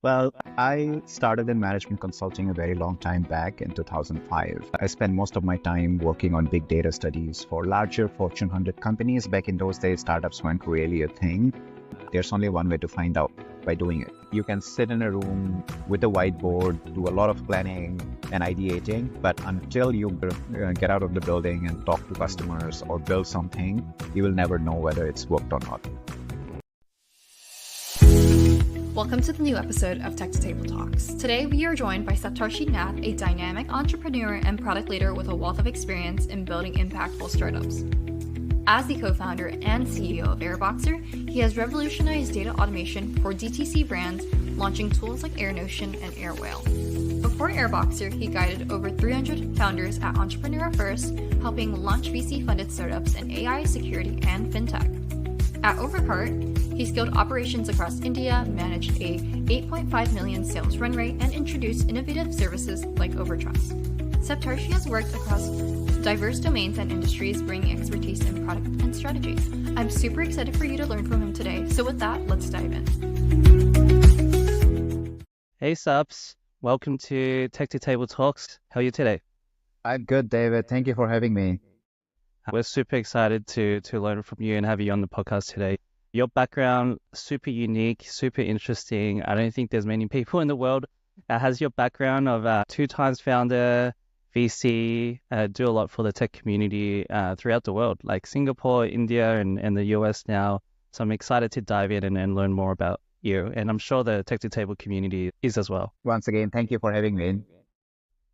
Well, I started in management consulting a very long time back in 2005. I spent most of my time working on big data studies for larger Fortune 100 companies. Back in those days, startups weren't really a thing. There's only one way to find out, by doing it. You can sit in a room with a whiteboard, do a lot of planning and ideating, but until you get out of the building and talk to customers or build something, you will never know whether it's worked or not. Welcome to the new episode of Tech to Table Talks. Today we are joined by Saptarshi Nath, a dynamic entrepreneur and product leader with a wealth of experience in building impactful startups. As the co-founder and CEO of Airboxr, he has revolutionized data automation for DTC brands, launching tools like AirNotion and AirWhale. Before Airboxr, he guided over 300 founders at Entrepreneur First, helping launch VC-funded startups in AI, security, and fintech. At Overcart, he scaled operations across India, managed a 8.5 million sales run rate, and introduced innovative services like Overtrust. Saptarshi has worked across diverse domains and industries, bringing expertise in product and strategy. I'm super excited for you to learn from him today. So with that, let's dive in. Hey Saps, welcome to Tech to Table Talks. How are you today? I'm good, David. Thank you for having me. We're super excited to learn from you and have you on the podcast today. Your background, super unique, super interesting. I don't think there's many people in the world that has your background of 2 times founder, VC, do a lot for the tech community throughout the world, like Singapore, India, and the US now. So I'm excited to dive in and learn more about you. And I'm sure the Tech to Table community is as well. Once again, thank you for having me.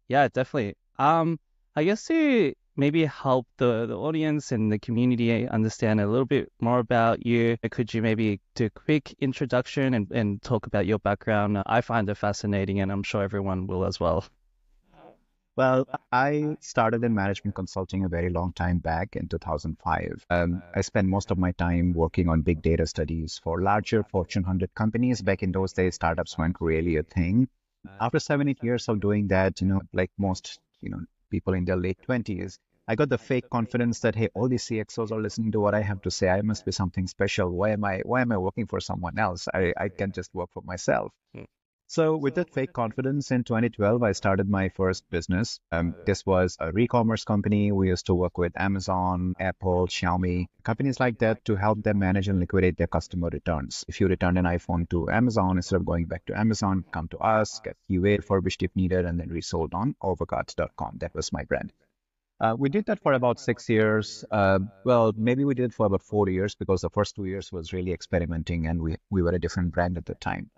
Yeah, definitely. I guess to maybe help the audience and the community understand a little bit more about you, could you maybe do a quick introduction and talk about your background? I find it fascinating and I'm sure everyone will as well. Well, I started in management consulting a very long time back in 2005. I spent most of my time working on big data studies for larger Fortune 100 companies. Back in those days, startups weren't really a thing. After 7-8 years of doing that, like most, people in their late 20s, I got the fake confidence that, hey, all these CXOs are listening to what I have to say. I must be something special. Why am I working for someone else? I can just work for myself. So with that fake confidence in 2012, I started my first business. This was a e-commerce company. We used to work with Amazon, Apple, Xiaomi, companies like that to help them manage and liquidate their customer returns. If you returned an iPhone to Amazon, instead of going back to Amazon, come to us, get UA refurbished if needed, and then resold on overcart.com. That was my brand. We did that for about 6 years. Maybe we did it for about 4 years because the first 2 years was really experimenting and we were a different brand at the time.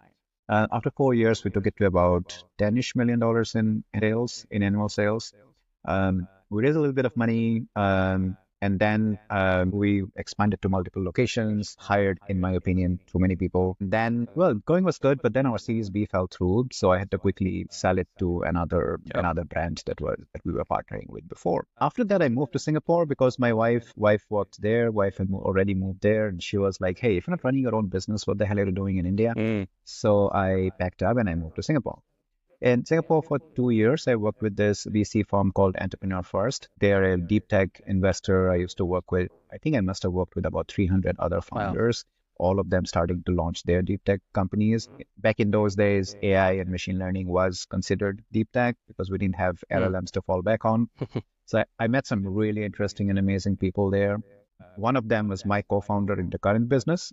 After 4 years, we took it to about $10-ish million in sales, in annual sales. We raised a little bit of money, and then we expanded to multiple locations, hired, in my opinion, too many people. Then, going was good, but then our Series B fell through, so I had to quickly sell it to another brand that we were partnering with before. After that, I moved to Singapore because my wife worked there. Wife had already moved there, and she was like, "Hey, if you're not running your own business, what the hell are you doing in India?" So I packed up and I moved to Singapore. In Singapore for 2 years, I worked with this VC firm called Entrepreneur First. They're a deep tech investor. I used to work with, I think I must have worked with about 300 other founders, all of them starting to launch their deep tech companies. Back in those days, AI and machine learning was considered deep tech because we didn't have LLMs to fall back on. So I met some really interesting and amazing people there. One of them was my co-founder in the current business,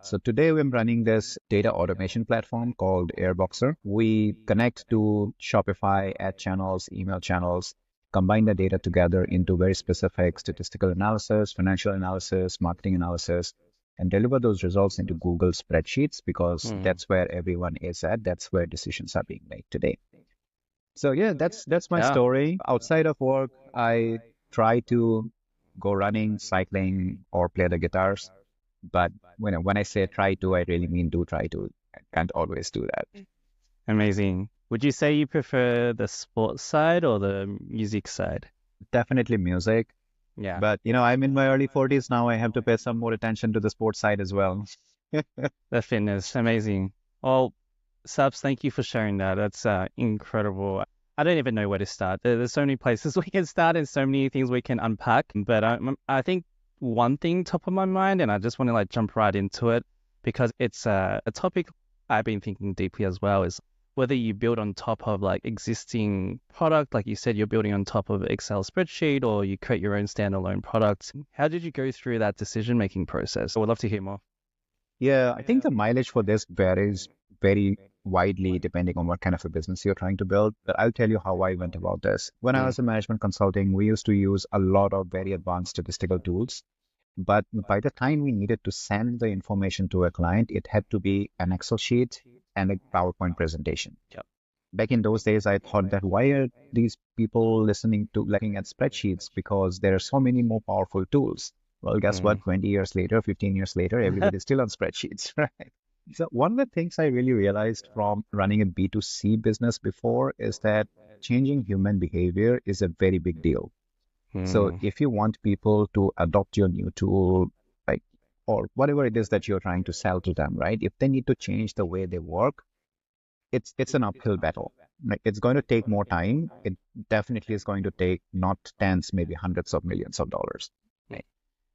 So today I'm running this data automation platform called Airboxr. We connect to Shopify ad channels, email channels, combine the data together into very specific statistical analysis, financial analysis, marketing analysis, and deliver those results into Google spreadsheets because that's where everyone is at. That's where decisions are being made today. So yeah, that's my story. Outside of work, I try to go running, cycling, or play the guitars. But when I say try to, I really mean do try to. I can't always do that. Amazing. Would you say you prefer the sports side or the music side? Definitely music. Yeah. But, I'm in my early 40s now. I have to pay some more attention to the sports side as well. The fitness. Amazing. Well, Sabs, thank you for sharing that. That's incredible. I don't even know where to start. There's so many places we can start and so many things we can unpack. But I think one thing top of my mind, and I just want to jump right into it because it's a topic I've been thinking deeply as well is whether you build on top of like existing product, like you said, you're building on top of Excel spreadsheet, or you create your own standalone products. How did you go through that decision-making process? I would love to hear more. Yeah, I think the mileage for this varies very widely depending on what kind of a business you're trying to build. But I'll tell you how I went about this. When I Mm, was in management consulting, we used to use a lot of very advanced statistical tools. But by the time we needed to send the information to a client, it had to be an Excel sheet and a PowerPoint presentation. yep. Back in those days, I thought that why are these people listening to looking at spreadsheets? Because there are so many more powerful tools. Well, guess what? Mm. 20 years later, 15 years later, everybody's still on spreadsheets, right? So one of the things I really realized from running a B2C business before is that changing human behavior is a very big deal. So Mm, if you want people to adopt your new tool, like, or whatever it is that you're trying to sell to them, right? If they need to change the way they work, it's an uphill battle. Like it's going to take more time. It definitely is going to take not tens, maybe hundreds of millions of dollars. mm, Right?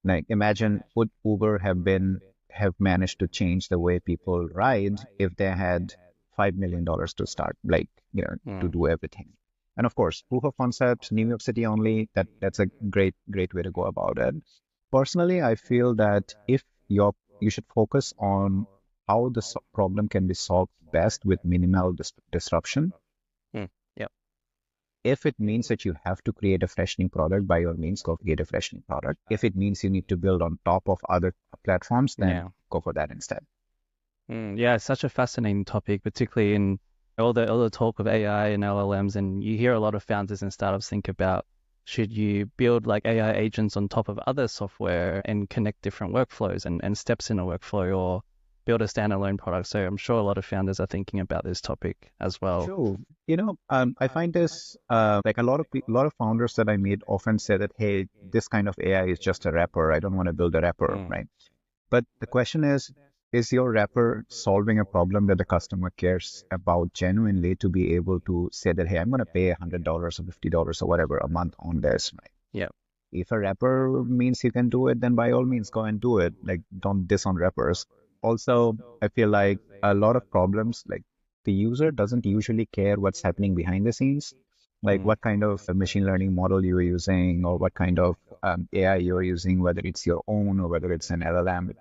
Like imagine would Uber have managed to change the way people ride if they had $5 million to start, like to mm, do everything. And of course, proof of concept, New York City only. That's a great way to go about it. Personally, I feel that if you should focus on how the problem can be solved best with minimal disruption. mm. Yep. If it means that you have to create a fresh new product, by all means, go create a fresh new product. If it means you need to build on top of other platforms, then Yeah. go for that instead. Yeah, it's such a fascinating topic, particularly in all the talk of AI and LLMs, and you hear a lot of founders and startups think about should you build like AI agents on top of other software and connect different workflows and steps in a workflow, or build a standalone product. So I'm sure a lot of founders are thinking about this topic as well. True. I find this like a lot of founders that I meet often say that, hey, this kind of AI is just a wrapper. I don't want to build a wrapper, Mm, right? But the question is your wrapper solving a problem that the customer cares about genuinely to be able to say that, hey, I'm going to pay $100 or $50 or whatever a month on this, right? yeah. If a wrapper means you can do it, then by all means go and do it. Like don't diss on wrappers. Also, I feel like a lot of problems, like the user doesn't usually care what's happening behind the scenes, like Mm, what kind of a machine learning model you are using or what kind of AI you're using, whether it's your own or whether it's an LLM.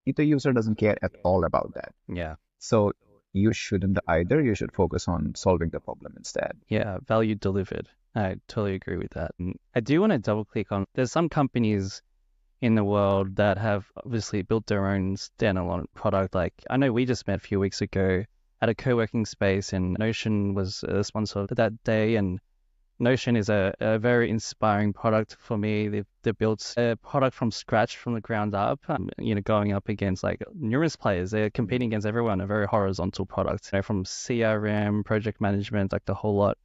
The user doesn't care at all about that. yeah. So you shouldn't either. You should focus on solving the problem instead. Yeah. Value delivered. I totally agree with that. And I do want to double click on there's some companies in the world that have obviously built their own standalone product. Like I know we just met a few weeks ago at a co-working space, and Notion was a sponsor that day. And Notion is a very inspiring product for me. They've built a product from scratch, from the ground up. Going up against like numerous players. They're competing against everyone. A very horizontal product, from CRM, project management, like the whole lot.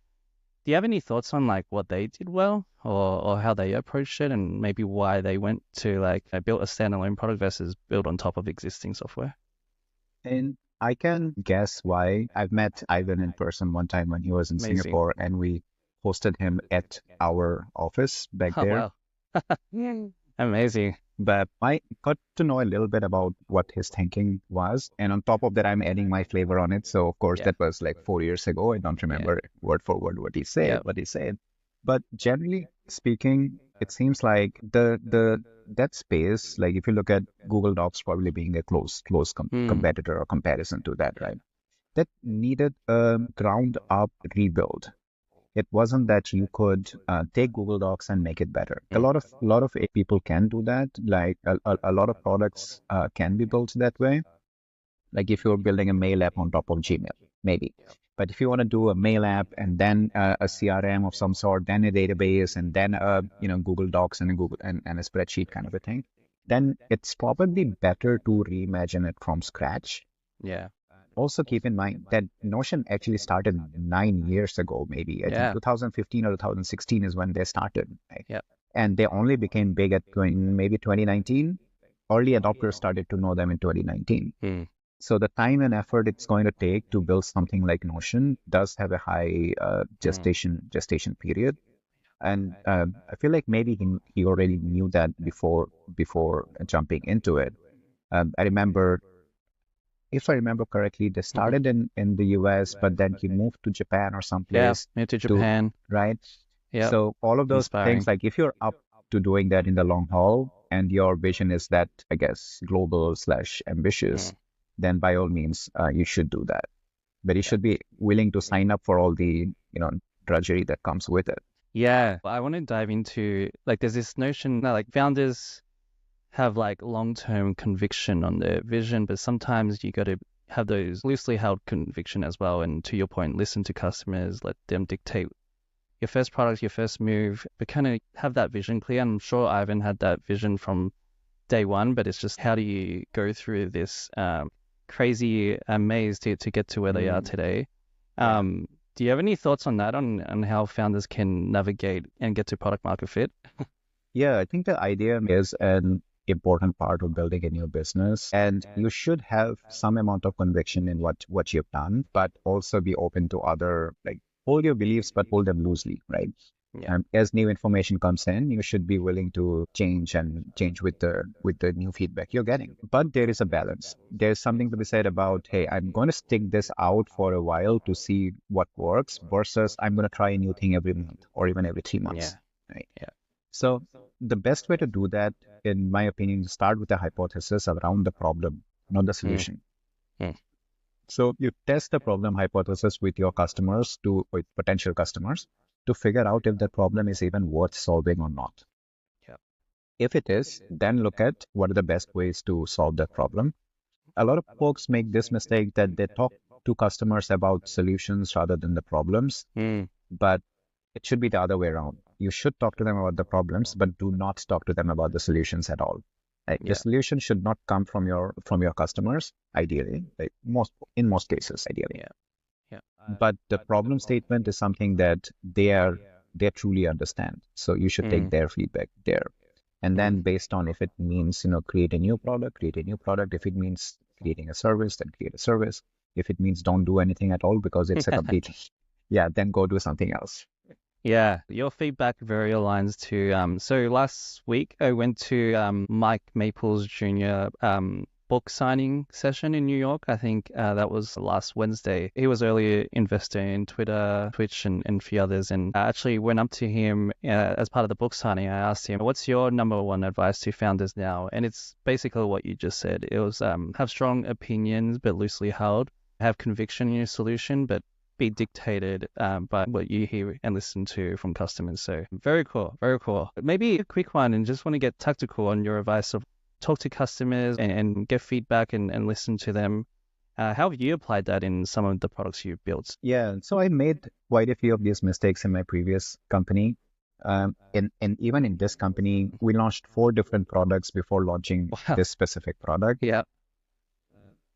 Do you have any thoughts on like what they did well, or how they approached it, and maybe why they went to like build a standalone product versus build on top of existing software? And I can guess why. I've met Ivan in person one time when he was in Amazing. Singapore, and we hosted him at our office back Oh there. wow. Amazing. But I got to know a little bit about what his thinking was. And on top of that, I'm adding my flavor on it. So, of course, Yeah. that was like 4 years ago. I don't Yeah. remember word for word what he Yeah. said. But generally speaking, it seems like the that space, like if you look at Google Docs probably being a close Mm. competitor or comparison to that, Yeah. right? That needed a ground up rebuild. It wasn't that you could take Google Docs and make it better. A Mm. lot of people can do that. Like a lot of products can be built that way. Like if you're building a mail app on top of Gmail, maybe. But if you want to do a mail app and then a CRM of some sort, then a database, and then Google Docs and a spreadsheet kind of a thing, then it's probably better to reimagine it from scratch. Yeah. Also keep in mind that Notion actually started 9 years ago, maybe. I think Yeah. 2015 or 2016 is when they started, right? Yeah. And they only became big at maybe 2019. Early adopters started to know them in 2019. Mm. So the time and effort it's going to take to build something like Notion does have a high gestation period. And I feel like maybe he already knew that before jumping into it. I remember if I remember correctly, they Hmm. started in the US, but then he moved to Japan or Yeah, someplace moved to to, Japan. right? Yep, So all of those things, inspiring. like if you're up to doing that in the long haul and your vision is that, I guess, global slash Mm. ambitious, then by all means, you should do that. But you Yeah. should be willing to sign up for all the, drudgery that comes with it. Yeah, I want to dive into like there's this notion that like founders have like long-term conviction on their vision, but sometimes you got to have those loosely held conviction as well. And to your point, listen to customers, let them dictate your first product, your first move, but kind of have that vision clear. And I'm sure Ivan had that vision from day one, but it's just how do you go through this crazy maze to get to where they are Mm, today? yeah. Do you have any thoughts on that, on how founders can navigate and get to product market fit? Yeah, I think the idea is an important part of building a new business. And you should have some amount of conviction in what you've done, but also be open to other, like hold your beliefs, but hold them loosely, right? Yeah. As new information comes in, you should be willing to change and change with the new feedback you're getting. But there is a balance. There's something to be said about, hey, I'm going to stick this out for a while to see what works versus I'm going to try a new thing every month or even every 3 months, Yeah. right? Yeah. So the best way to do that, in my opinion, is start with a hypothesis around the problem, not the Mm, solution. mm, So you test the problem hypothesis with your customers with potential customers to figure out if the problem is even worth solving or not. yeah. If it is, then look at what are the best ways to solve that problem. A lot of folks make this mistake that they talk to customers about solutions rather than the problems, Mm, but it should be the other way around. You should talk to them about the problems, but do not talk to them about the solutions at all. Like the yeah. solution should not come from your customers, ideally, like in most cases, ideally. Yeah. Yeah. But the problem statement is something that they truly understand. So you should take Mm, their feedback there. And mm. then based on if it means, create a new product, create a new product. If it means creating a service, then create a service. If it means don't do anything at all because it's a complete, yeah, then go do something else. Yeah, your feedback very aligns to so last week I went to Mike Maples Jr. Book signing session in New York. I think that was last Wednesday. He was early investor in Twitter, Twitch, and a few others. And I actually went up to him as part of the book signing. I asked him, "What's your number one advice to founders now?" And it's basically what you just said. It was have strong opinions but loosely held. Have conviction in your solution, but be dictated by what you hear and listen to from customers. So very cool, very cool. Maybe a quick one, and just want to get tactical on your advice of talk to customers and get feedback and listen to them. How have you applied that in some of the products you've built? Yeah, so I made quite a few of these mistakes in my previous company. And even in this company, we launched 4 different products before launching Wow. this specific product. Yeah.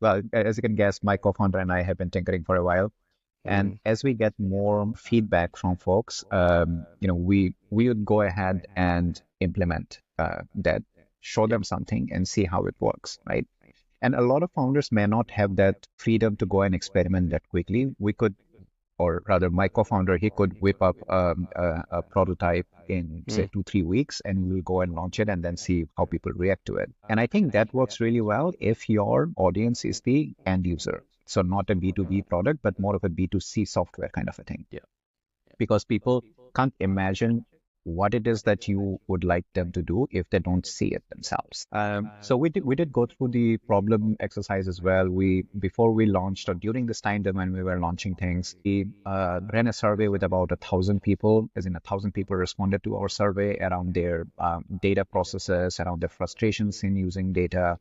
Well, as you can guess, my co-founder and I have been tinkering for a while. And Mm. as we get more feedback from folks, we would go ahead and implement that, show Yeah. them something and see how it works, right? And a lot of founders may not have that freedom to go and experiment that quickly. We could, or rather, my co-founder, he could whip up a prototype in say Mm. 2-3 weeks, and we'll go and launch it and then see how people react to it. And I think that works really well if your audience is the end user. So not a B2B product, but more of a B2C software kind of a thing. Yeah. Because people can't imagine what it is that you would like them to do if they don't see it themselves. So we did go through the problem exercise as well. Before we launched or during this time that when we were launching things, we ran a survey with about 1,000 people, as in 1,000 people responded to our survey around their data processes, around their frustrations in using data,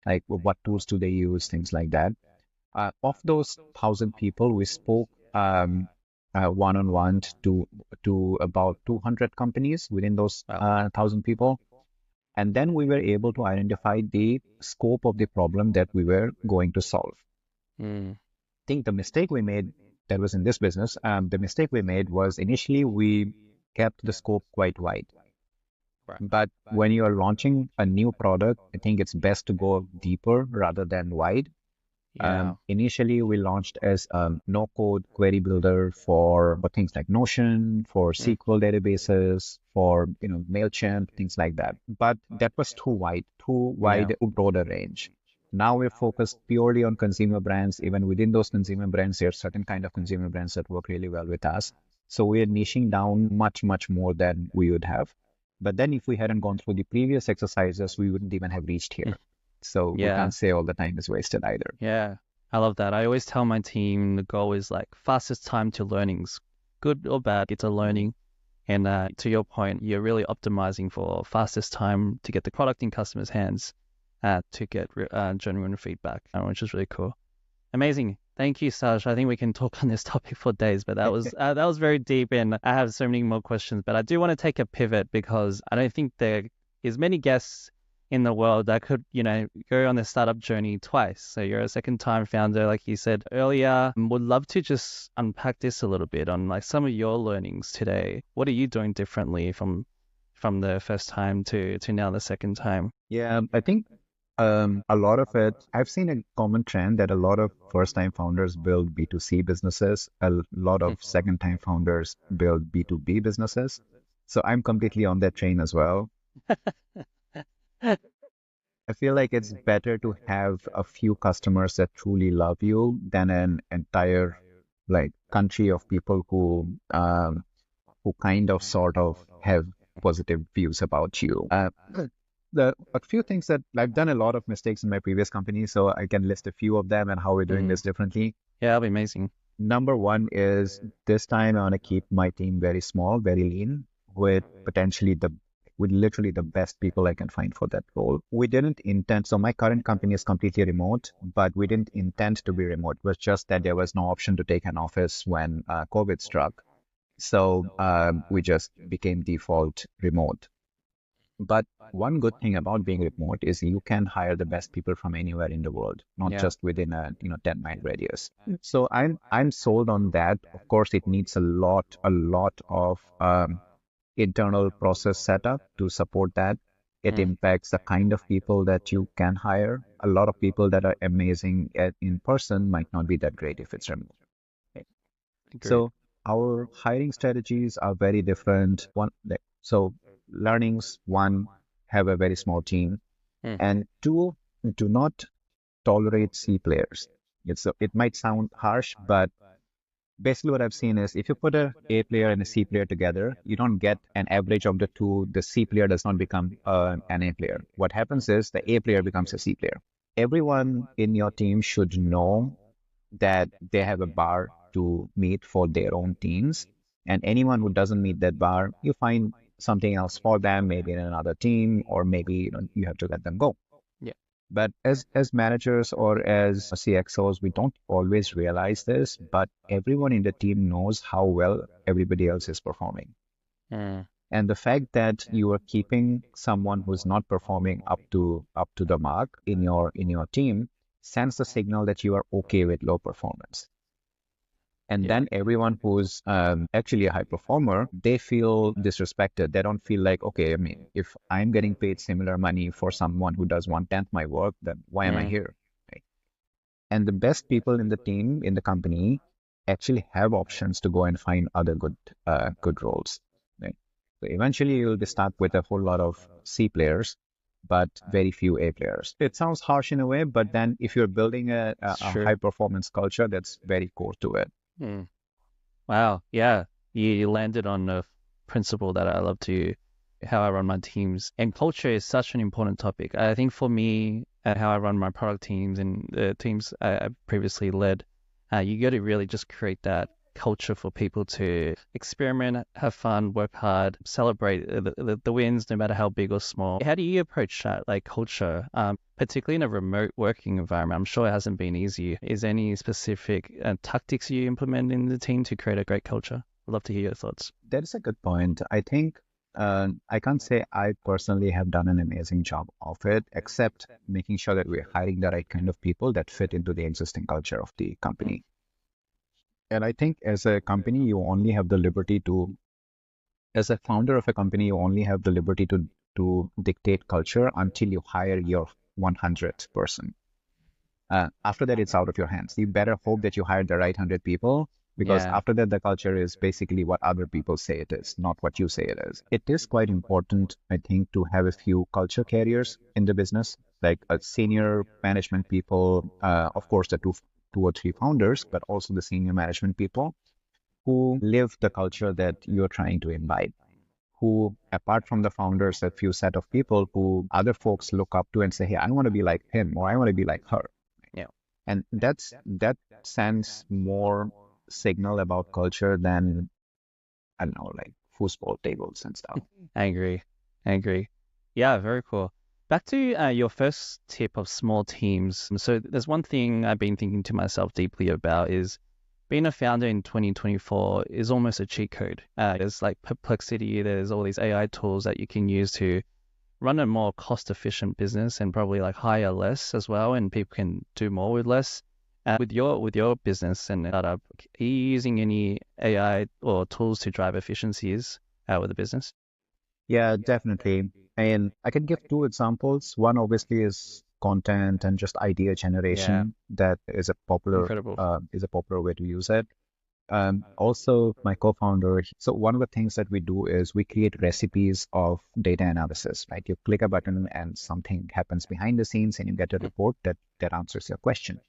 like what tools do they use, things like that. Of those 1,000 people, we spoke one-on-one to about 200 companies within those Wow. 1,000 people. And then we were able to identify the scope of the problem that we were going to solve. Mm. I think the mistake we made that was in this business, the mistake we made was initially we kept the scope quite wide. Right. But when you are launching a new product, I think it's best to go deeper rather than wide. Yeah. Initially, we launched as a no-code query builder for things like Notion, for Mm. SQL databases, for Mailchimp, things like that. But that was too wide, Yeah. too broad a range. Now we're focused purely on consumer brands. Even within those consumer brands, there are certain kind of consumer brands that work really well with us. So we're niching down much, much more than we would have. But then if we hadn't gone through the previous exercises, we wouldn't even have reached Mm. here. So we Yeah. can't say all the time is wasted either. Yeah. I love that. I always tell my team the goal is like fastest time to learnings, good or bad, it's a learning. And to your point, you're really optimizing for fastest time to get the product in customers' hands, to get genuine feedback, which is really cool. Amazing. Thank you, Saj. I think we can talk on this topic for days, but that was very deep, and I have so many more questions. But I do want to take a pivot because I don't think there is many guests in the world that could, go on the startup journey twice. So you're a second-time founder, like you said earlier. Would love to just unpack this a little bit on like some of your learnings today. What are you doing differently from the first time to now the second time? Yeah, I think a lot of it, I've seen a common trend that a lot of first-time founders build B2C businesses. A lot of second-time founders build B2B businesses. So I'm completely on that train as well. I feel like it's better to have a few customers that truly love you than an entire like country of people who kind of sort of have positive views about you. A few things that I've done a lot of mistakes in my previous company, so I can list a few of them and how we're doing this differently. Yeah, that'll be amazing. Number one is this time I want to keep my team very small, very lean, with literally the best people I can find for that role. We didn't intend, so my current company is completely remote, but we didn't intend to be remote. It was just that there was no option to take an office when COVID struck. So we just became default remote. But one good thing about being remote is you can hire the best people from anywhere in the world, not just within a 10-mile radius. So I'm sold on that. Of course, it needs a lot of internal process setup to support that. It impacts the kind of people that you can hire. A lot of people that are amazing in person might not be that great if it's remote. So our hiring strategies are very different. So learnings, one, have a very small team, and two, do not tolerate C players. It might sound harsh, but basically what I've seen is if you put a A player and a C player together, you don't get an average of the two. The C player does not become an A player. What happens is the A player becomes a C player. Everyone in your team should know that they have a bar to meet for their own teams. And anyone who doesn't meet that bar, you find something else for them, maybe in another team, or maybe you have to let them go. Yeah. But as managers or as CXOs, we don't always realize this, but everyone in the team knows how well everybody else is performing. And the fact that you are keeping someone who's not performing up to the mark in your team sends the signal that you are okay with low performance. And then everyone who's actually a high performer, they feel disrespected. They don't feel like, okay, I mean, if I'm getting paid similar money for someone who does 1/10 my work, then why am I here? Right? And the best people in the team, in the company, actually have options to go and find other good roles. Right? So eventually you'll be stuck with a whole lot of C players, but very few A players. It sounds harsh in a way, but then if you're building a high performance culture, that's very core to it. Wow. Yeah. You landed on a principle that I love how I run my teams. And culture is such an important topic. I think for me, how I run my product teams and the teams I previously led, you got to really just create that culture for people to experiment, have fun, work hard, celebrate the wins, no matter how big or small. How do you approach that, like culture, particularly in a remote working environment? I'm sure it hasn't been easy. Is there any specific tactics you implement in the team to create a great culture? I'd love to hear your thoughts. That is a good point. I think I can't say I personally have done an amazing job of it, except making sure that we're hiring the right kind of people that fit into the existing culture of the company. And I think as a company, you only have the liberty as a founder of a company, you only have the liberty to dictate culture until you hire your 100th person. After that, it's out of your hands. You better hope that you hire the right 100 people, because after that, the culture is basically what other people say it is, not what you say it is. It is quite important, I think, to have a few culture carriers in the business. like senior management people, of course, the two or three founders, but also the senior management people who live the culture that you're trying to imbibe, who, apart from the founders, a few set of people who other folks look up to and say, hey, I want to be like him or I want to be like her. Yeah. And that sends more signal about culture than, I don't know, like foosball tables and stuff. I agree. I agree. Yeah, very cool. Back to your first tip of small teams. So there's one thing I've been thinking to myself deeply about is being a founder in 2024 is almost a cheat code. There's like Perplexity, there's all these AI tools that you can use to run a more cost-efficient business and probably like hire less as well, and people can do more with less. With your business and startup, are you using any AI or tools to drive efficiencies with the business? Yeah, definitely. And I can give two examples. One obviously is content and just idea Yeah, generation. That incredible. is a popular way to use it. Also, my co-founder. So one of the things that we do is we create recipes of data analysis. Right, you click a button and something happens behind the scenes, and you get a report that answers your question.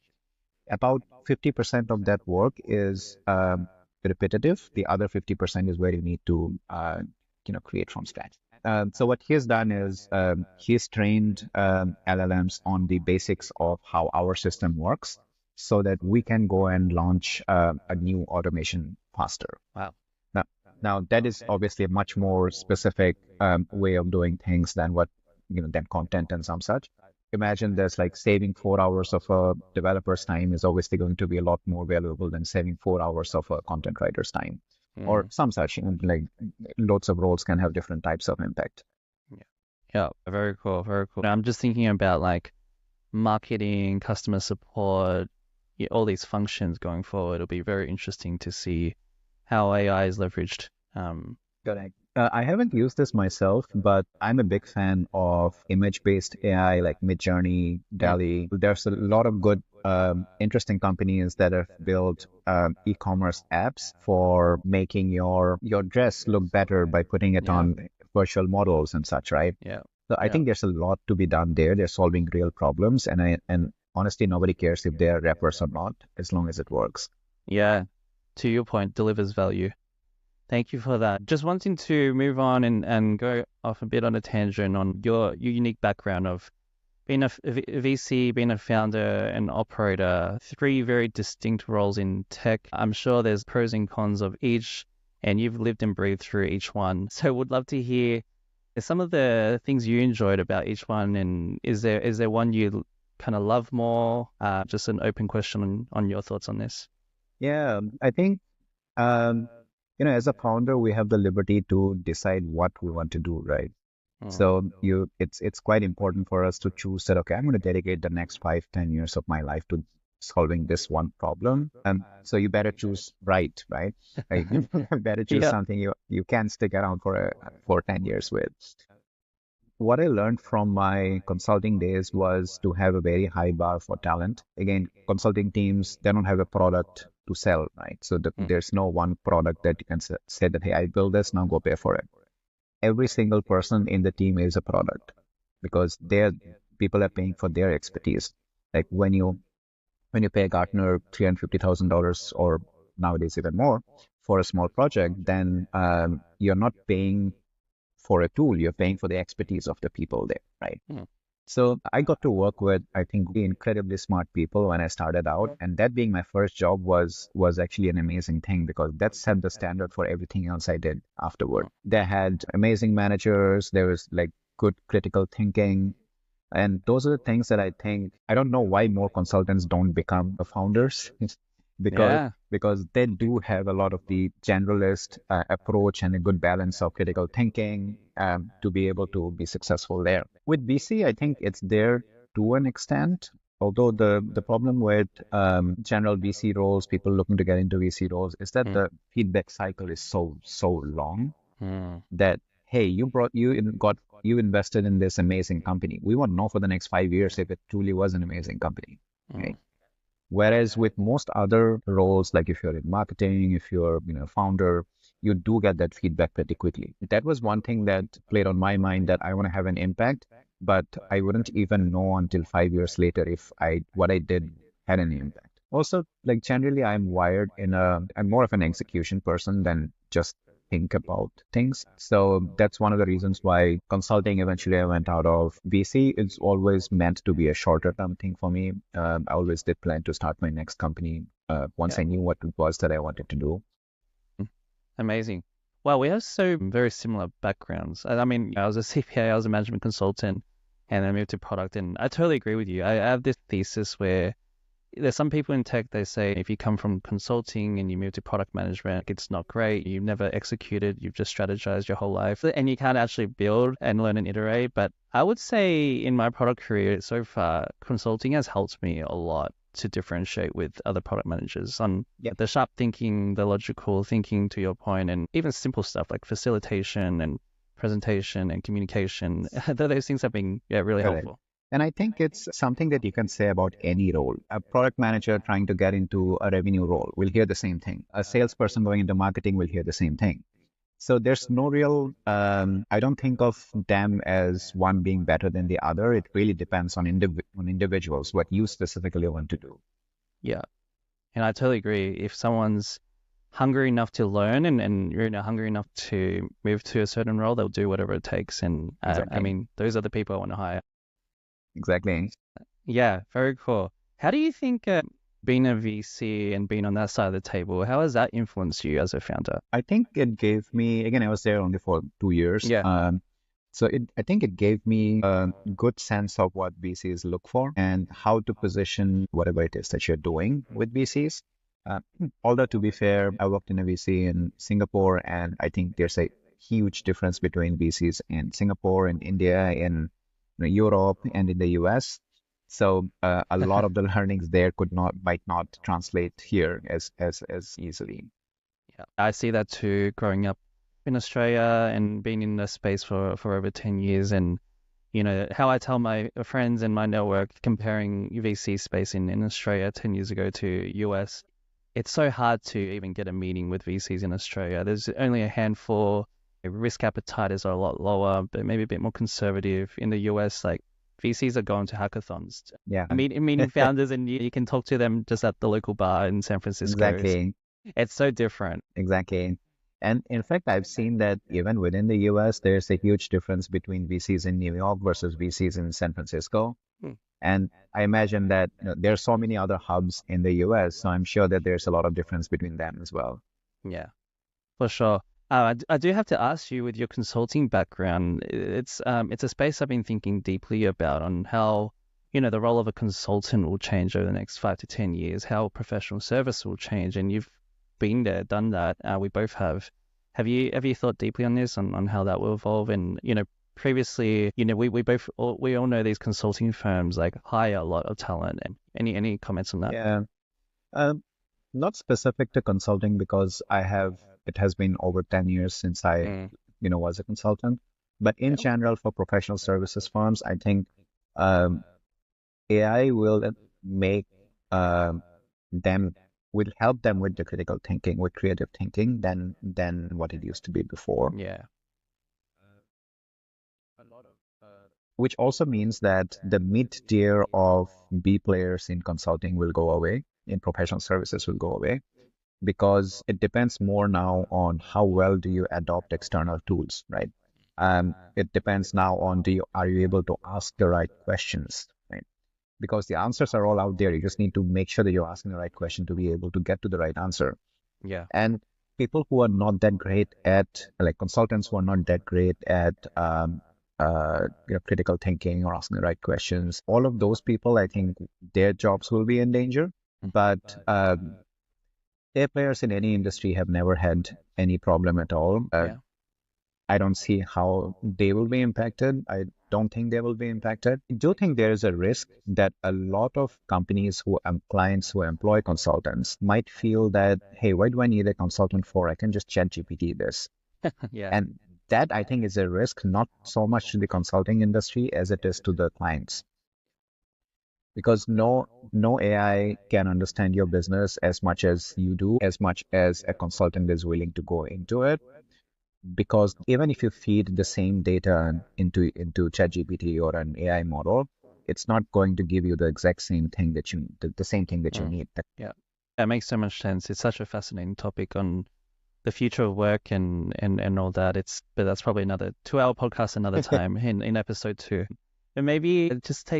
About 50% of that work is repetitive. The other 50% is where you need to create from scratch. So what he's done is he's trained LLMs on the basics of how our system works so that we can go and launch a new automation faster. Wow. Now, now that is obviously a much more specific way of doing things than than content and some such. Imagine there's like saving 4 hours of a developer's time is obviously going to be a lot more valuable than saving 4 hours of a content writer's time or some such. Like loads of roles can have different types of impact. Yeah, very cool, very cool. I'm just thinking about like marketing, customer support, all these functions going forward. It'll be very interesting to see how AI is leveraged. Correct. I haven't used this myself, but I'm a big fan of image-based AI like Midjourney, DALL-E. There's a lot of good, interesting companies that have built e-commerce apps for making your dress look better by putting it on virtual models and such, right? Yeah. So I think there's a lot to be done there. They're solving real problems, and honestly, nobody cares if they're rappers or not, as long as it works. Yeah. To your point, delivers value. Thank you for that. Just wanting to move on and go off a bit on a tangent on your unique background of being a VC, being a founder and operator, three very distinct roles in tech. I'm sure there's pros and cons of each, and you've lived and breathed through each one. So would love to hear some of the things you enjoyed about each one, and is there one you kind of love more? Just an open question on your thoughts on this. Yeah, I think as a founder, we have the liberty to decide what we want to do, right? So it's quite important for us to choose that, okay, I'm going to dedicate the next 5-10 years of my life to solving this one problem. So you better choose right? Like, you better choose something you can stick around for 10 years with. What I learned from my consulting days was to have a very high bar for talent. Again, consulting teams, they don't have a product to sell, right? So there's no one product that you can say that, hey, I build this, now go pay for it. Every single person in the team is a product because people are paying for their expertise. Like when you pay Gartner $350,000 or nowadays even more for a small project, then you're not paying for a tool, you're paying for the expertise of the people there, right? So I got to work with, I think, incredibly smart people when I started out. And that being my first job was actually an amazing thing because that set the standard for everything else I did afterward. They had amazing managers. There was like good critical thinking. And those are the things that I don't know why more consultants don't become the founders because they do have a lot of the generalist approach and a good balance of critical thinking to be able to be successful there. With VC, I think it's there to an extent, although the problem with general VC roles, people looking to get into VC roles, is that the feedback cycle is so long that, hey, you invested in this amazing company. We won't know for the next 5 years if it truly was an amazing company, right? Whereas with most other roles, like if you're in marketing, if you're a founder, you do get that feedback pretty quickly. That was one thing that played on my mind, that I want to have an impact. but I wouldn't even know until 5 years later if what I did had any impact. Also, like generally, I'm more of an execution person than just think about things. So that's one of the reasons why consulting eventually I went out of. VC is always meant to be a shorter term thing for me. I always did plan to start my next company once Yeah. I knew what it was that I wanted to do. Amazing. Well, we have so very similar backgrounds. I mean, I was a CPA, I was a management consultant, and then I moved to product. And I totally agree with you. I have this thesis where there's some people in tech, they say if you come from consulting and you move to product management, it's not great. You've never executed, you've just strategized your whole life, and you can't actually build and learn and iterate. But I would say in my product career so far, consulting has helped me a lot to differentiate with other product managers on Yeah. the sharp thinking, the logical thinking to your point, and even simple stuff like facilitation and presentation and communication. Those things have been really Correct. helpful. And I think it's something that you can say about any role. A product manager trying to get into a revenue role will hear the same thing. A salesperson going into marketing will hear the same thing. So there's no real, I don't think of them as one being better than the other. It really depends on individuals, what you specifically want to do. Yeah. And I totally agree. If someone's hungry enough to learn and you're hungry enough to move to a certain role, they'll do whatever it takes. And I Exactly. mean, those are the people I want to hire. Exactly. Yeah, very cool. How do you think being a VC and being on that side of the table, how has that influenced you as a founder? I think it gave me, again, I was there only for 2 years. Yeah. I think it gave me a good sense of what VCs look for and how to position whatever it is that you're doing with VCs. Although to be fair, I worked in a VC in Singapore, and I think there's a huge difference between VCs in Singapore, in India, in Europe, and in the US. So a lot of the learnings there might not translate here as easily. Yeah, I see that too, growing up in Australia and being in the space for over 10 years. And, how I tell my friends and my network comparing VC space in Australia 10 years ago to US, it's so hard to even get a meeting with VCs in Australia. There's only a handful. Risk appetite is a lot lower, but maybe a bit more conservative. In the US, like VCs are going to hackathons, Yeah, meeting founders, and you can talk to them just at the local bar in San Francisco. exactly. It's so different. Exactly. And in fact, I've seen that even within the US, there's a huge difference between VCs in New York versus VCs in San Francisco. Hmm. And I imagine that there are so many other hubs in the US, so I'm sure that there's a lot of difference between them as well. Yeah, for sure. I do have to ask you, with your consulting background, it's a space I've been thinking deeply about on how, the role of a consultant will change over the next 5 to 10 years, how professional service will change. And you've been there, done that. We both have. Have you thought deeply on this, on how that will evolve? And, previously, we all know these consulting firms like hire a lot of talent. And any comments on that? Yeah. Um, Not specific to consulting because it has been over 10 years since I, was a consultant. But in general, for professional services firms, I think AI will make will help them with the critical thinking, with creative thinking than what it used to be before. Yeah. Which also means that the mid-tier of B players in consulting will go away, in professional services will go away, because it depends more now on how well do you adopt external tools, right? It depends now on are you able to ask the right questions, right? Because the answers are all out there. You just need to make sure that you're asking the right question to be able to get to the right answer. Yeah. And people who are not that great at, like consultants who are not that great at critical thinking or asking the right questions, all of those people, I think their jobs will be in danger. But A players in any industry have never had any problem at all. I don't see how they will be impacted. I don't think they will be impacted. I do think there is a risk that a lot of companies clients who employ consultants might feel that, hey, why do I need a consultant for? I can just chat GPT this. Yeah. And that, I think, is a risk, not so much to the consulting industry as it is to the clients. Because no AI can understand your business as much as you do, as much as a consultant is willing to go into it. because even if you feed the same data into ChatGPT or an AI model, it's not going to give you the exact same thing that the same thing that you Mm. need. Yeah. That makes so much sense. It's such a fascinating topic on the future of work and all that. But that's probably another 2 hour podcast another time in episode 2. And maybe just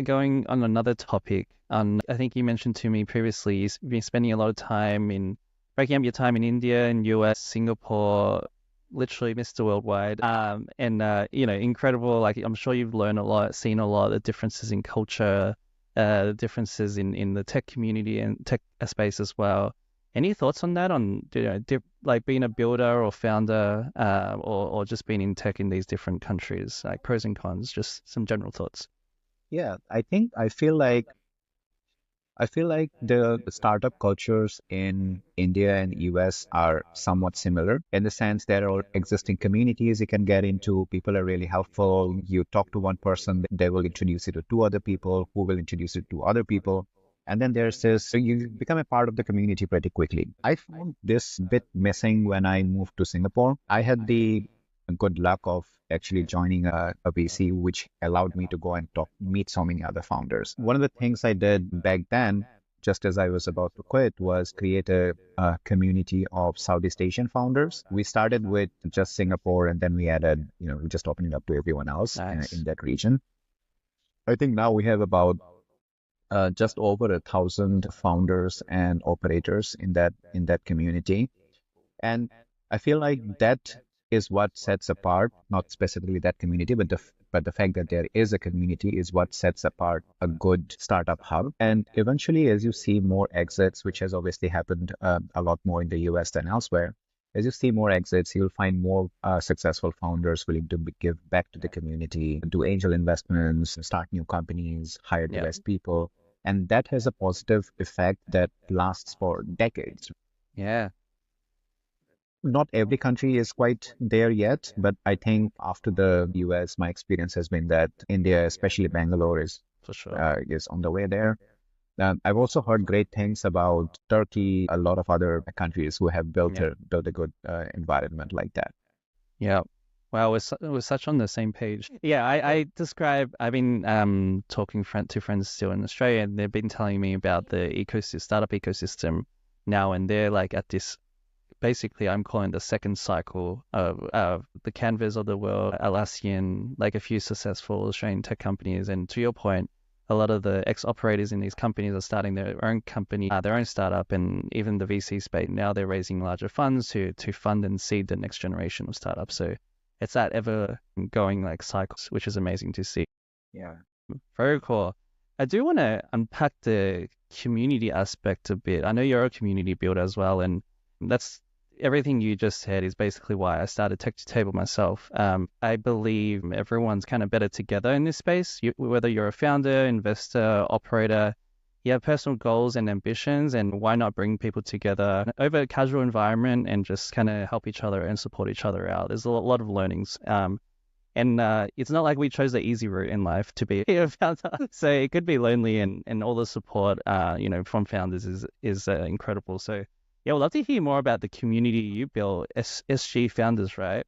going on another topic. I think you mentioned to me previously, you've been spending a lot of time breaking up your time in India and US, Singapore, literally Mr. Worldwide. And incredible. Like I'm sure you've learned a lot, seen a lot of differences in culture, differences in the tech community and tech space as well. Any thoughts on that? Like being a builder or founder, or just being in tech in these different countries, like pros and cons, just some general thoughts. Yeah, I feel like the startup cultures in India and US are somewhat similar in the sense there are existing communities you can get into. People are really helpful. You talk to one person, they will introduce you to two other people who will introduce you to other people. And then there's this, so you become a part of the community pretty quickly. I found this bit missing when I moved to Singapore. I had the good luck of actually joining a VC, which allowed me to go and meet so many other founders. One of the things I did back then, just as I was about to quit, was create a community of Southeast Asian founders. We started with just Singapore, and then we added, we just opened it up to everyone else Nice. in that region. I think now we have about just over 1,000 founders and operators in that community. And I feel like that is what sets apart, not specifically that community, but the fact that there is a community is what sets apart a good startup hub. And eventually, as you see more exits, which has obviously happened a lot more in the US than elsewhere, as you see more exits, you'll find more successful founders willing to give back to the community, do angel investments, start new companies, hire the Yeah. best people. And that has a positive effect that lasts for decades. Yeah, Not every country is quite there yet, but I think after the US, my experience has been that India, especially Bangalore, for sure. is on the way there. I've also heard great things about Turkey, a lot of other countries who have built Yeah. a good environment like that. Yeah. Wow, we're such on the same page. Yeah, I've been talking to friends still in Australia, and they've been telling me about the startup ecosystem now, and they're like at this, basically I'm calling the second cycle of the Canvas of the world, Atlassian, like a few successful Australian tech companies. And to your point, a lot of the ex-operators in these companies are starting their own company, their own startup, and even the VC space. Now they're raising larger funds to fund and seed the next generation of startups. So it's that ever going like cycles, which is amazing to see. Yeah. Very cool. I do want to unpack the community aspect a bit. I know you're a community builder as well, and that's everything you just said is basically why I started Tech to Table myself. I believe everyone's kind of better together in this space. Whether you're a founder, investor, operator, you have personal goals and ambitions, and why not bring people together over a casual environment and just kind of help each other and support each other out. There's a lot of learnings. And it's not like we chose the easy route in life to be a founder. So it could be lonely, and all the support, from founders is incredible. So yeah, we'd love to hear more about the community you built, SG Founders, right?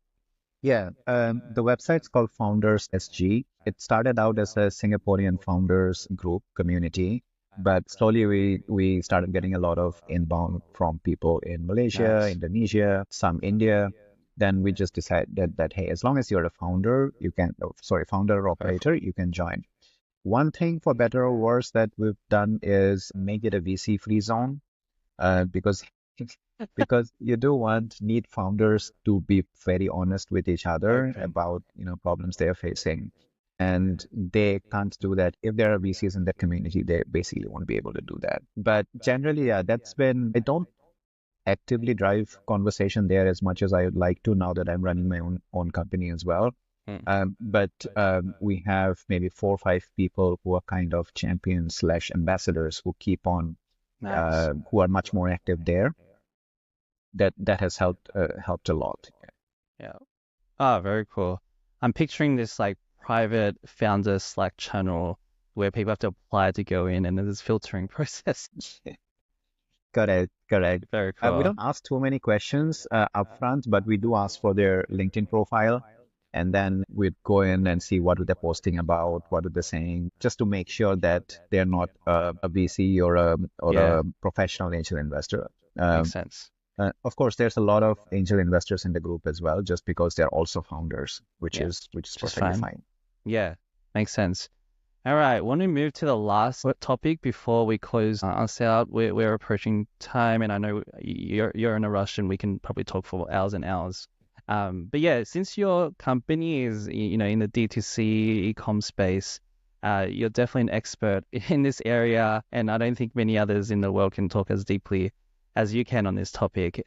Yeah, the website's called Founders SG. It started out as a Singaporean founders group community, but slowly we started getting a lot of inbound from people in Malaysia, Nice. Indonesia, some India. Then we just decided that, hey, as long as you're a founder, founder or Perfect. operator, you can join. One thing for better or worse that we've done is make it a VC free zone, because because you do need founders to be very honest with each other Open. about problems they're facing, and they can't do that if there are VCs in that community. They basically won't be able to do that. But generally, yeah, that's been. I don't actively drive conversation there as much as I would like to now that I'm running my own company as well. Hmm. But we have maybe 4 or 5 people who are kind of champions slash ambassadors who keep on, Nice. who are much more active there. That has helped a lot. Yeah. Ah, very cool. I'm picturing this like private founder Slack channel where people have to apply to go in, and then there's filtering process. Correct, correct. Very We cool. don't ask too many questions upfront, but we do ask for their LinkedIn profile. And then we'd go in and see what are they posting about, what are they saying, just to make sure that they're not a VC or Yeah, a professional angel investor. makes Um, sense. of course, there's a lot of angel investors in the group as well, just because they're also founders, Yeah, which is which is perfectly fine. fine. Yeah, makes sense. All right, want to move to the last topic before we close us out. We're approaching time, and I know you're in a rush, and we can probably talk for hours and hours. But yeah, since your company is in the D2C e-com space, you're definitely an expert in this area, and I don't think many others in the world can talk as deeply as you can on this topic.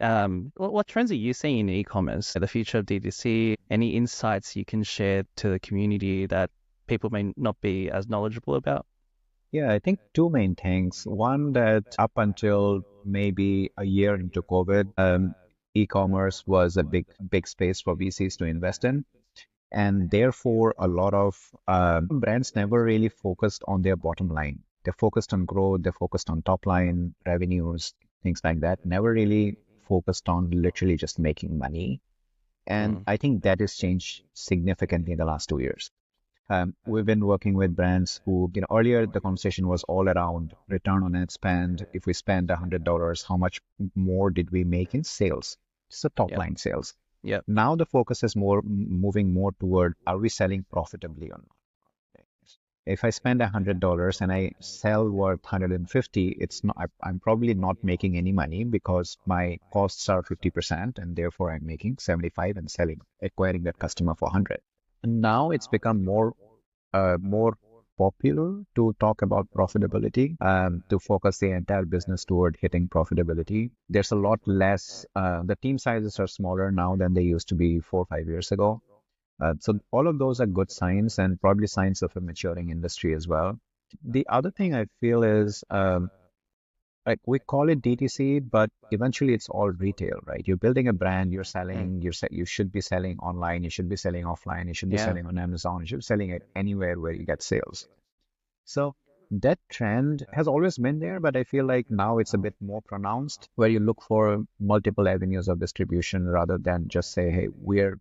What trends are you seeing in e-commerce, the future of D2C? Any insights you can share to the community that people may not be as knowledgeable about? Yeah, I think two main things. One, that up until maybe a year into COVID, e-commerce was a big space for VCs to invest in. And therefore, a lot of brands never really focused on their bottom line. They focused on growth, they focused on top line revenues, things like that. Never really focused on literally just making money. And Mm, I think that has changed significantly in the last 2 years. We've been working with brands who, earlier the conversation was all around return on ad spend. If we spend $100, how much more did we make in sales? Just the top yep, line sales. yep, Now the focus is moving more toward, are we selling profitably or not? If I spend $100 and I sell worth 150, it's not, I'm probably not making any money because my costs are 50% and therefore I'm making 75 and acquiring that customer for 100. And now it's become more popular to talk about profitability, to focus the entire business toward hitting profitability. There's a lot less, the team sizes are smaller now than they used to be 4 or 5 years ago. So all of those are good signs and probably signs of a maturing industry as well. The other thing I feel is like we call it DTC, but eventually it's all retail, right? You're building a brand, you're mm, selling, you should be selling online, you should be selling offline, you should be yeah, selling on Amazon, you should be selling it anywhere where you get sales. So that trend has always been there, but I feel like now it's a bit more pronounced where you look for multiple avenues of distribution rather than just say, hey, we're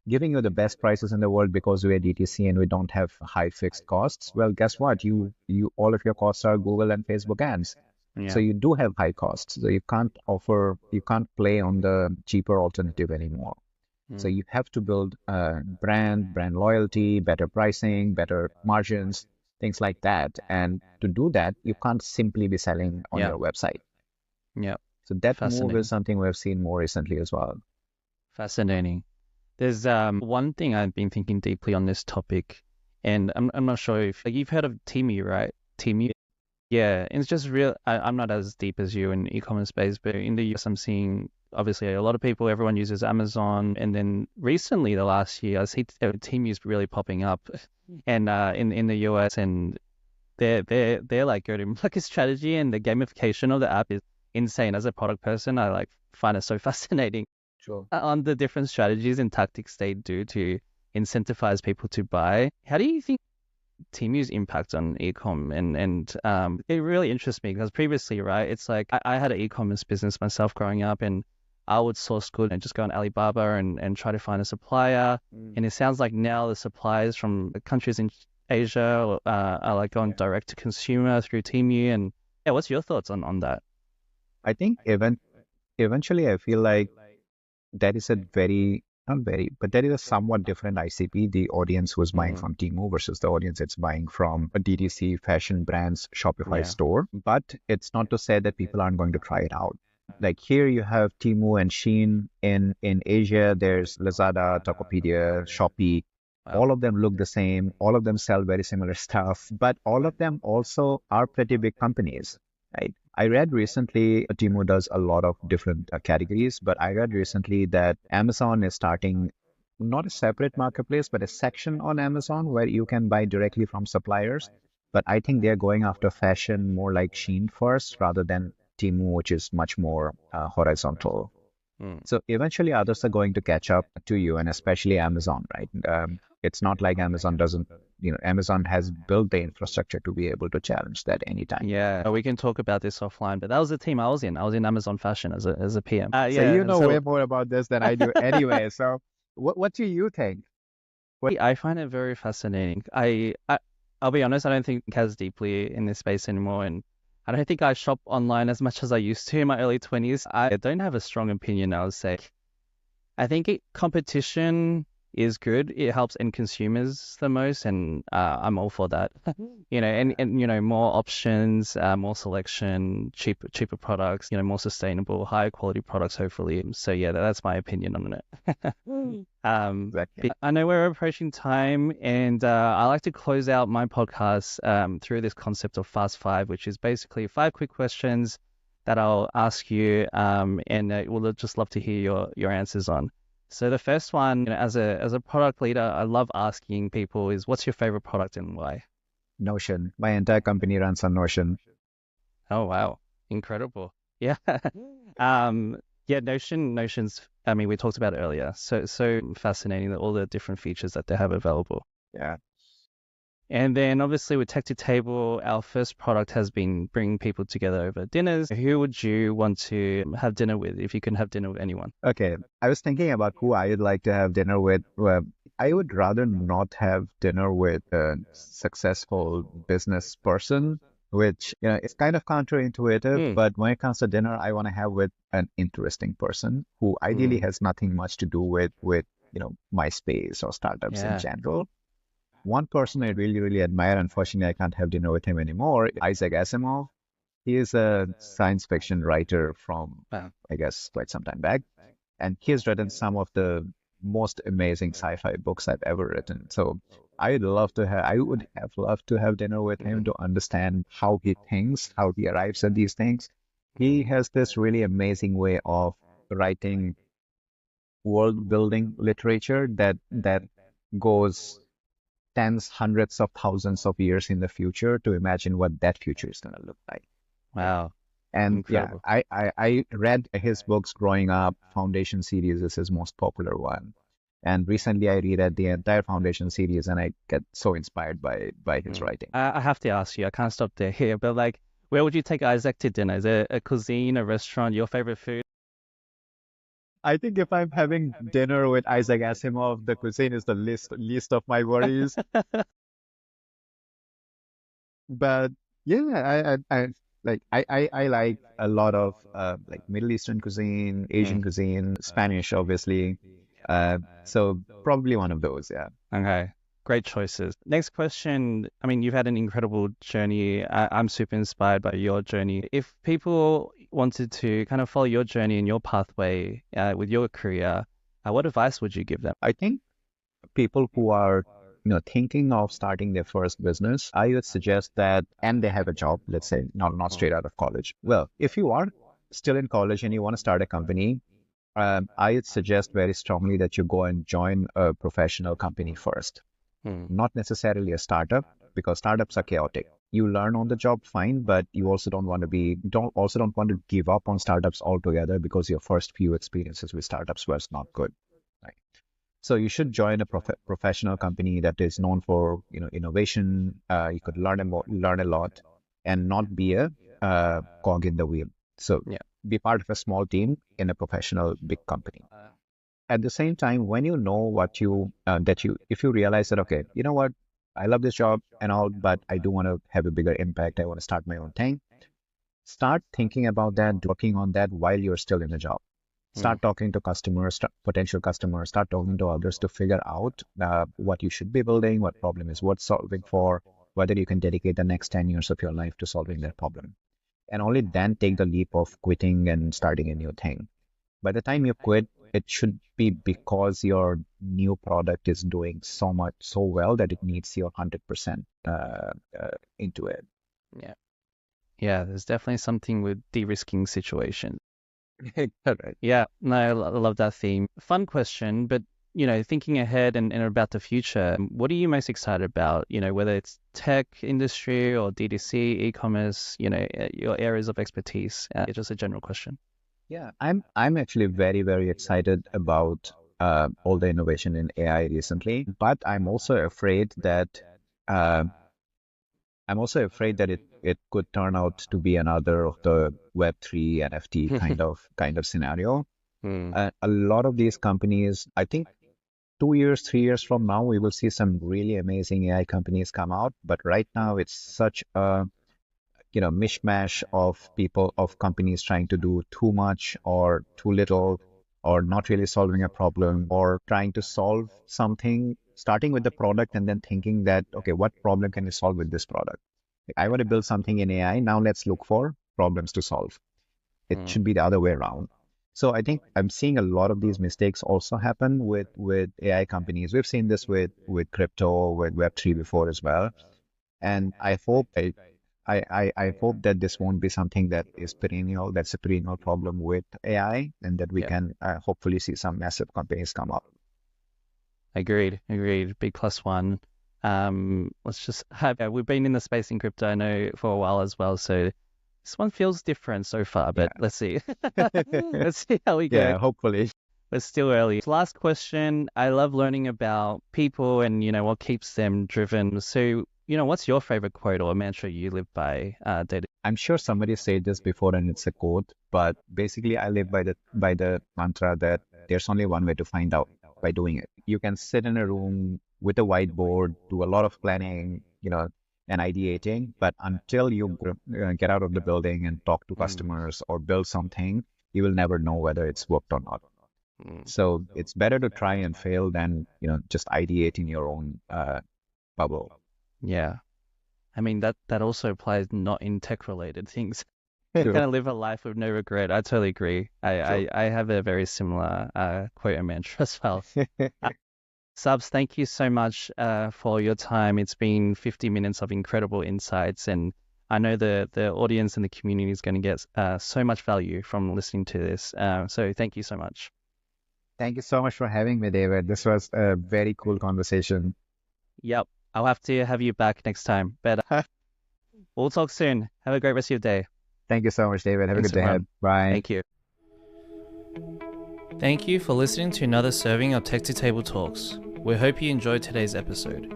giving you the best prices in the world because we're DTC and we don't have high fixed costs. Well, guess what? You all of your costs are Google and Facebook ads. So yeah, you do have high costs. So you can't play on the cheaper alternative anymore. So mm, you have to build brand loyalty, better pricing, better margins, things like that. And to do that, you can't simply be selling on yeah, your website. yeah. So that move is Fascinating. something we've seen more recently as well. Fascinating. There's one thing I've been thinking deeply on this topic, and I'm not sure if like, you've heard of Temu, right? Temu. Yeah, it's just real. I'm not as deep as you in e-commerce space, but in the US, I'm seeing obviously a lot of people, everyone uses Amazon. And then recently, the last year, I see Temu is really popping up and in the US, and they're like go-to-market strategy, and the gamification of the app is insane. As a product person, I like find it so fascinating Sure. on the different strategies and tactics they do to incentivize people to buy. How do you think Temu's impact on e-com and it really interests me because previously, right, it's like I had an e-commerce business myself growing up, and I would source good and just go on Alibaba and try to find a supplier. Mm. And it sounds like now the suppliers from the countries in Asia are like going Yeah. direct to consumer through Temu. And yeah, what's your thoughts on that? I think eventually I feel like that is a very, not very, but that is a somewhat different ICP, the audience who's buying Mm, from Temu versus the audience that's buying from a DTC fashion brand's Shopify yeah. store. But it's not to say that people aren't going to try it out. Like here you have Temu and Shein. In Asia, there's Lazada, Tokopedia, Shopee. Wow. All of them look the same. All of them sell very similar stuff, but all of them also are pretty big companies, right? I read recently, Temu does a lot of different categories, but I read recently that Amazon is starting not a separate marketplace, but a section on Amazon where you can buy directly from suppliers. But I think they're going after fashion more like Shein first rather than Temu, which is much more horizontal. Mm. So eventually others are going to catch up to you, and especially Amazon, right? It's not like Amazon doesn't, Amazon has built the infrastructure to be able to challenge that anytime. Yeah, we can talk about this offline, but that was the team I was in. I was in Amazon Fashion as a PM. So you Yeah, know so way more about this than I do anyway. So what do you think? I find it very fascinating. I'll be honest, I don't think as deeply in this space anymore, and I don't think I shop online as much as I used to in my early 20s. I don't have a strong opinion, I would say. I think competition is good. It helps end consumers the most, and I'm all for that. And more options, more selection, cheaper products, more sustainable, higher quality products, hopefully. So yeah, that's my opinion on it. Exactly. But I know we're approaching time, and I like to close out my podcast through this concept of Fast Five, which is basically 5 quick questions that I'll ask you, and we'll just love to hear your answers on. So the first one, as a product leader, I love asking people is, what's your favorite product and why? Notion. My entire company runs on Notion. Oh wow, incredible. Yeah. Um, yeah, Notion's, I mean, we talked about it earlier. So fascinating that all the different features that they have available. Yeah. And then obviously with Tech to Table, our first product has been bringing people together over dinners. Who would you want to have dinner with if you can have dinner with anyone? Okay. I was thinking about who I would like to have dinner with. Well, I would rather not have dinner with a successful business person, which, it's kind of counterintuitive, Hmm. but when it comes to dinner, I want to have with an interesting person who ideally Mm. has nothing much to do with, my space or startups in Yeah. general. One person I really, really admire, unfortunately, I can't have dinner with him anymore, Isaac Asimov. He is a science fiction writer from, Wow. I guess, quite some time back. And he has written some of the most amazing sci-fi books I've ever written. So I would have loved to have dinner with him to understand how he thinks, how he arrives at these things. He has this really amazing way of writing world building literature that goes tens, hundreds of thousands of years in the future to imagine what that future is going to look like. Wow. And yeah, Incredible. I read his books growing up. Foundation series is his most popular one. And recently I reread the entire Foundation series and I get so inspired by his Mm. writing. I have to ask you, I can't stop there here, but like, where would you take Isaac to dinner? Is it a cuisine, a restaurant, your favorite food? I think if I'm having dinner with Isaac Asimov, the cuisine is the least of my worries. But yeah, I like a lot of like Middle Eastern cuisine, Asian Mm. cuisine, Spanish, obviously. So probably one of those, yeah. Okay. Great choices. Next question. I mean, you've had an incredible journey. I'm super inspired by your journey. If people wanted to kind of follow your journey and your pathway with your career, what advice would you give them? I think people who are thinking of starting their first business, I would suggest that, and they have a job, let's say not straight out of college. Well, if you are still in college and you want to start a company, I would suggest very strongly that you go and join a professional company first, Hmm. not necessarily a startup, because startups are chaotic. You learn on the job fine, but you also don't want to give up on startups altogether because your first few experiences with startups was not good. Right? So you should join a professional company that is known for innovation. You could learn a lot, and not be a cog in the wheel. So Yeah. be part of a small team in a professional big company. At the same time, when you know if you realize that, okay, you know what, I love this job and all, but I do want to have a bigger impact. I want to start my own thing. Start thinking about that, working on that while you're still in the job. Start talking to customers, potential customers, start talking to others to figure out what you should be building, what problem is worth solving for, whether you can dedicate the next 10 years of your life to solving that problem. And only then take the leap of quitting and starting a new thing. By the time you quit, it should be because your new product is doing so well that it needs your 100% into it. Yeah. Yeah, there's definitely something with de-risking situations. Correct. Yeah, no, I love that theme. Fun question, but thinking ahead and about the future, what are you most excited about? Whether it's tech industry or DTC, e-commerce, your areas of expertise. It's just a general question. Yeah, I'm actually very, very excited about all the innovation in AI recently, but uh, I'm also afraid that it could turn out to be another of the Web3 NFT kind of scenario. Hmm. A lot of these companies, I think 2 years, 3 years from now, we will see some really amazing AI companies come out. But right now, it's such a mishmash of companies trying to do too much or too little, or not really solving a problem, or trying to solve something, starting with the product and then thinking that, okay, what problem can we solve with this product? I want to build something in AI. Now let's look for problems to solve. It Hmm. should be the other way around. So I think I'm seeing a lot of these mistakes also happen with AI companies. We've seen this with crypto, with Web3 before as well. And I hope that this won't be something that is perennial, that's a perennial problem with AI, and that we Yeah. can hopefully see some massive companies come up. Agreed. Agreed. Big plus one. Let's just have, yeah, we've been in the space in crypto, I know, for a while as well. So this one feels different so far, but Yeah. let's see. Let's see how we go. Yeah, hopefully. But still early. Last question. I love learning about people and, what keeps them driven. So, what's your favorite quote or mantra you live by, day to I'm sure somebody said this before and it's a quote, but basically I live by the mantra that there's only one way to find out, by doing it. You can sit in a room with a whiteboard, do a lot of planning, and ideating, but until you get out of the building and talk to Mm, customers or build something, you will never know whether it's worked or not. mm. So it's better to try and fail than, just ideate in your own bubble. Yeah. I mean, that also applies not in tech related things. True. Kind of live a life with no regret. I totally agree. I, True. I, I have a very similar quote and mantra as well. Subs, thank you so much for your time. It's been 50 minutes of incredible insights, and I know the audience and the community is going to get so much value from listening to this. So thank you so much. Thank you so much for having me, David. This was a very cool conversation. Yep, I'll have to have you back next time, but we'll talk soon. Have a great rest of your day. Thank you so much, David. Have a Thanks, good day everyone. ahead. Bye. Thank you. Thank you for listening to another serving of Tech to Table Talks. We hope you enjoyed today's episode.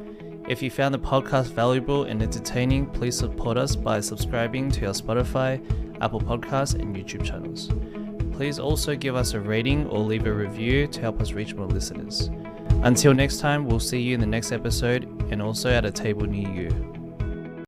If you found the podcast valuable and entertaining, please support us by subscribing to our Spotify, Apple Podcasts, and YouTube channels. Please also give us a rating or leave a review to help us reach more listeners. Until next time, we'll see you in the next episode and also at a table near you.